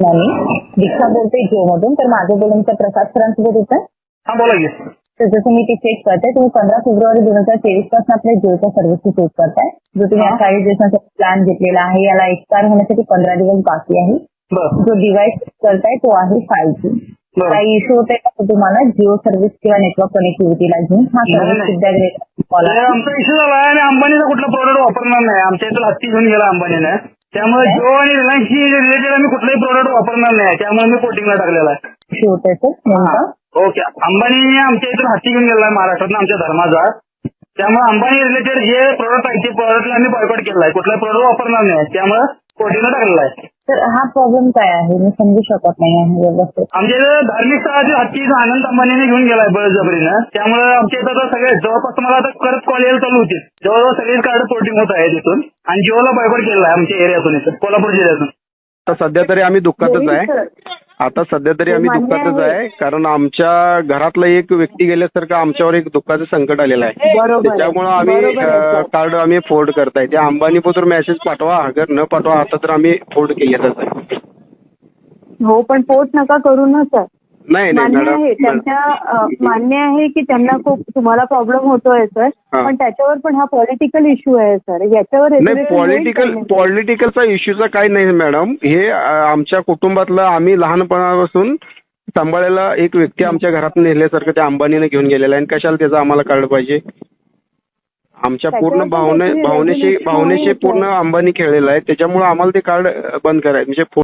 मी दीक्षा बोलते जिओ मधून. तर माझं बोलणं प्रसाद सरांसोबत होतं. हा बोला की. तर जसं मी ते चेक करते, तुम्ही 15 फेब्रुवारी 2023 पासून आपल्या जिओच्या सर्व्हिसेस यूज करताय. जो तुम्ही 40 दिवसांचा प्लॅन घेतलेला आहे याला एक्सपायर होण्यासाठी 15 दिवस बाकी आहे. जो डिव्हाइस करताय तो आहे 5G. काही इश्यू होते का तुम्हाला जिओ सर्व्हिस किंवा नेटवर्क कनेक्टिव्हिटीला घेऊन? हा सर्व्हिस सुद्धा आमचा इश्यू झाला आणि अंबानीचा कुठला प्रोडक्ट वापरणार नाही. आमच्या इथं हत्ती घेऊन गेला अंबानीने. त्यामुळे जिओ आणि रिलायन्सशी रिलेटेड आम्ही कुठलाही प्रोडक्ट वापरणार नाही. त्यामुळे मी कोटिंगला टाकलेला आहे. इश्यू होते सर. ओके. अंबानी आमच्या इथून हत्ती घेऊन गेला महाराष्ट्रात आमच्या धर्माचा. त्यामुळे अंबानी रिलेटेड जे प्रोडक्ट आहे ते प्रोडक्टला आम्ही बॉयकॉट केला आहे. कुठला प्रोडक्ट वापरणार नाही. त्यामुळे कोटिंगला टाकलेला आहे. तर हा प्रॉब्लेम काय आहे मी समजू शकत नाही आहे व्यवस्थित. आमच्या इथं धार्मिक स्थळातील हत्ती आनंद अंबानीने घेऊन गेलाय बळजबरीनं. त्यामुळे आमच्या इथं सगळे जवळपास तुम्हाला आता करत कॉल यायला चालू होतील. जवळजवळ सगळीच कार्ड पोर्टिंग होत आहे तिथून आणि जिओला बॉयकॉट केला आहे आमच्या एरियातून इथं कोल्हापूर जिल्ह्यातून. आता सध्या तरी आम्ही दुःखातच आहे. कारण आमच्या घरातला एक व्यक्ती गेल्यासारखं आमच्यावर एक दुःखाचं संकट आलेलं आहे. त्याच्यामुळे आम्ही कार्ड आम्ही फोर्ड करताय. त्या अंबानीबद्दल मेसेज पाठवा, अगर न पाठवा आता तर आम्ही फोर्ड केलेलंच आहे. हो पण पोर्ट नका करू ना सर. नाही मान्य आहे त्यांच्या मान्य आहे की त्यांना खूप तुम्हाला प्रॉब्लेम होतोय सर. पण त्याच्यावर पण हा पॉलिटिकल इश्यू आहे सर. याच्यावर पॉलिटिकलचा इश्यूचा काही नाही मॅडम. हे आमच्या कुटुंबातलं आम्ही लहानपणापासून सांभाळलेला एक व्यक्ती आमच्या घरात नेल्यासारखं त्या अंबानीने घेऊन गेलेला आहे. आणि कशाला त्याचं आम्हाला कार्ड पाहिजे? आमच्या पूर्ण भावनेशी पूर्ण अंबानी खेळलेला आहे. त्याच्यामुळे आम्हाला ते कार्ड बंद करायचं म्हणजे